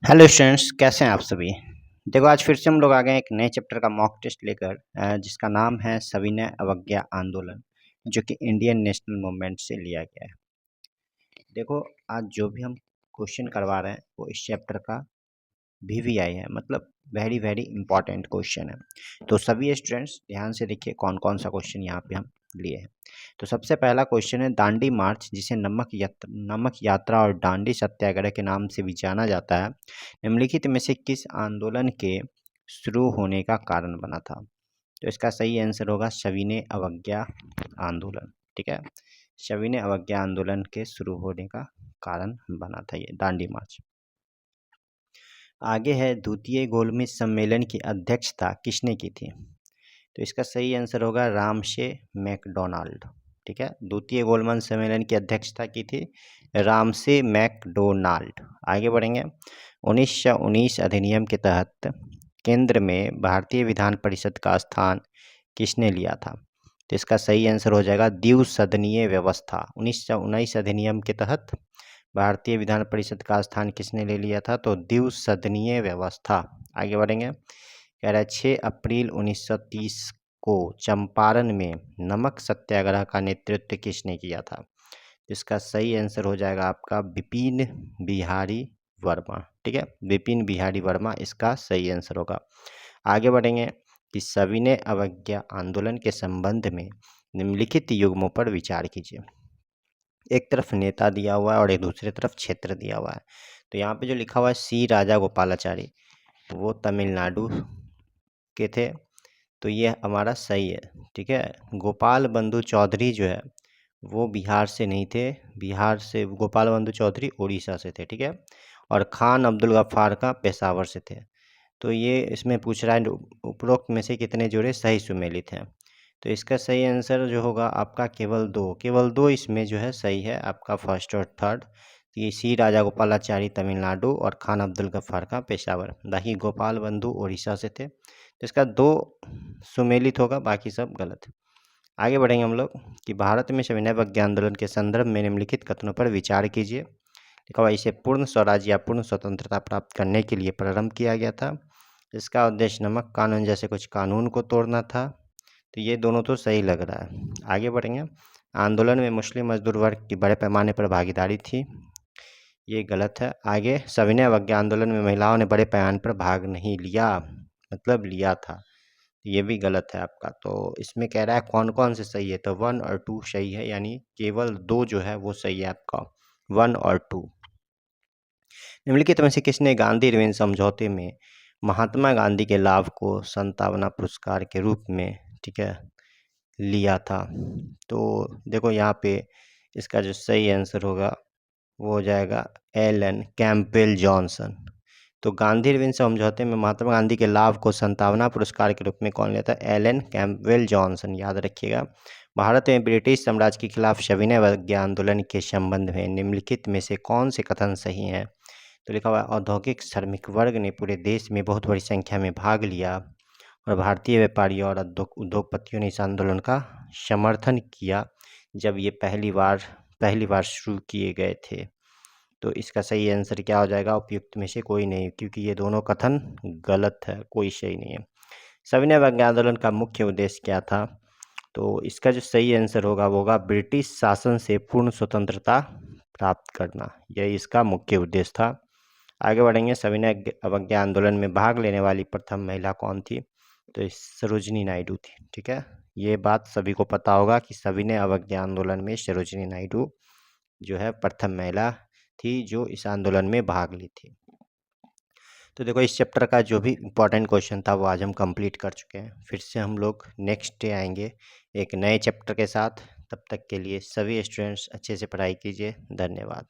Hello students, कैसे हैं आप सभी। देखो, आज फिर से हम लोग आ गए हैं एक नए चैप्टर का मॉक टेस्ट लेकर, जिसका नाम है सविनय अवज्ञा आंदोलन, जो कि इंडियन नेशनल मूवमेंट से लिया गया है। देखो, आज जो भी हम क्वेश्चन करवा रहे हैं वो इस चैप्टर का वीवीआई है, मतलब वेरी वेरी इंपॉर्टेंट क्वेश्चन है। तो सभी स्टूडेंट्स ध्यान से देखिए कौन कौन सा क्वेश्चन यहाँ पे हम लिए हैं। तो सबसे पहला क्वेश्चन है, दांडी मार्च, जिसे नमक यात्रा और दांडी सत्याग्रह के नाम से भी जाना जाता है, निम्नलिखित में से किस आंदोलन के शुरू होने का कारण बना था। तो इसका सही आंसर होगा सविनय अवज्ञा आंदोलन। ठीक है, सविनय अवज्ञा आंदोलन के शुरू होने का कारण बना था ये दांडी मार्च। आगे है, द्वितीय गोलमेज सम्मेलन की अध्यक्षता किसने की थी। तो इसका सही आंसर होगा रामसे मैकडोनाल्ड। ठीक है, द्वितीय गोलमेज सम्मेलन की अध्यक्षता की थी रामसे मैकडोनाल्ड। आगे बढ़ेंगे, 1919 अधिनियम के तहत केंद्र में भारतीय विधान परिषद का स्थान किसने लिया था। तो इसका सही आंसर हो जाएगा द्विसदनीय व्यवस्था। 1919 अधिनियम के तहत भारतीय विधान परिषद का स्थान किसने ले लिया था, तो द्विसदनीय व्यवस्था। आगे बढ़ेंगे, कह रहा है 6 अप्रैल 1930 को चंपारण में नमक सत्याग्रह का नेतृत्व किसने किया था। इसका सही आंसर हो जाएगा आपका विपिन बिहारी वर्मा। ठीक है, विपिन बिहारी वर्मा इसका सही आंसर होगा। आगे बढ़ेंगे कि सविनय अवज्ञा आंदोलन के संबंध में निम्नलिखित युग्मों पर विचार कीजिए। एक तरफ नेता दिया हुआ है और एक दूसरी तरफ क्षेत्र दिया हुआ है। तो यहाँ पे जो लिखा हुआ है सी राजा गोपालाचारी, वो तमिलनाडु के थे, तो ये हमारा सही है। ठीक है, गोपाल बंधु चौधरी जो है वो बिहार से नहीं थे, बिहार से गोपाल बंधु चौधरी उड़ीसा से थे। ठीक है, और खान अब्दुल गफ्फार का पेशावर से थे। तो ये इसमें पूछ रहा है उपरोक्त में से कितने जोड़े सही सुमेलित हैं। तो इसका सही आंसर जो होगा आपका केवल दो इसमें जो है सही है, आपका फर्स्ट और थर्ड। ये सी राजा गोपालाचारी तमिलनाडु और खान अब्दुल गफ्फार का पेशावर, बाकी गोपाल बंधु उड़ीसा से थे। तो इसका 2 सुमेलित होगा, बाकी सब गलत है। आगे बढ़ेंगे हम लोग कि भारत में सविनय अवज्ञा आंदोलन के संदर्भ में निम्नलिखित कथनों पर विचार कीजिए। लिखा हुआ, इसे पूर्ण स्वराज या पूर्ण स्वतंत्रता प्राप्त करने के लिए प्रारंभ किया गया था। इसका उद्देश्य नमक कानून जैसे कुछ कानून को तोड़ना था। तो ये दोनों तो सही लग रहा है। आगे बढ़ेंगे, आंदोलन में मुस्लिम मजदूर वर्ग की बड़े पैमाने पर भागीदारी थी। ये गलत है। आगे, सविनय अवज्ञा आंदोलन में महिलाओं ने बड़े पैमाने पर भाग नहीं लिया, मतलब लिया था, ये भी गलत है आपका। तो इसमें कह रहा है कौन कौन से सही है, तो 1 और 2 सही है, यानी केवल 2 जो है वो सही है आपका, 1 और 2। निम्नलिखित में से किसने गांधी इरविन समझौते में महात्मा गांधी के लाभ को संतावना पुरस्कार के रूप में, ठीक है, लिया था। तो देखो यहाँ पे इसका जो सही आंसर होगा वो हो जाएगा एलन कैंपबेल जॉनसन। तो गांधी इरविन समझौते में महात्मा गांधी के लाभ को संतावना पुरस्कार के रूप में कौन लेता है, एलन कैंपबेल जॉनसन, याद रखिएगा। भारत में ब्रिटिश साम्राज्य के खिलाफ सविनय अवज्ञा आंदोलन के संबंध में निम्नलिखित में से कौन से कथन सही हैं। तो लिखा हुआ है, औद्योगिक श्रमिक वर्ग ने पूरे देश में बहुत बड़ी संख्या में भाग लिया और भारतीय व्यापारियों और उद्योगपतियों ने इस आंदोलन का समर्थन किया जब ये पहली बार शुरू किए गए थे। तो इसका सही आंसर क्या हो जाएगा, उपयुक्त में से कोई नहीं, क्योंकि ये दोनों कथन गलत है, कोई सही नहीं है। सविनय अवज्ञा आंदोलन का मुख्य उद्देश्य क्या था, तो इसका जो सही आंसर होगा वो होगा ब्रिटिश शासन से पूर्ण स्वतंत्रता प्राप्त करना, यही इसका मुख्य उद्देश्य था। आगे बढ़ेंगे, सविनय अवज्ञा आंदोलन में भाग लेने वाली प्रथम महिला कौन थी, तो सरोजिनी नायडू थी। ठीक है, ये बात सभी को पता होगा कि सविनय अवज्ञा आंदोलन में सरोजिनी नायडू जो है प्रथम महिला थी जो इस आंदोलन में भाग ली थी। तो देखो, इस चैप्टर का जो भी इम्पोर्टेंट क्वेश्चन था वो आज हम कंप्लीट कर चुके हैं। फिर से हम लोग नेक्स्ट डे आएंगे एक नए चैप्टर के साथ। तब तक के लिए सभी स्टूडेंट्स अच्छे से पढ़ाई कीजिए। धन्यवाद।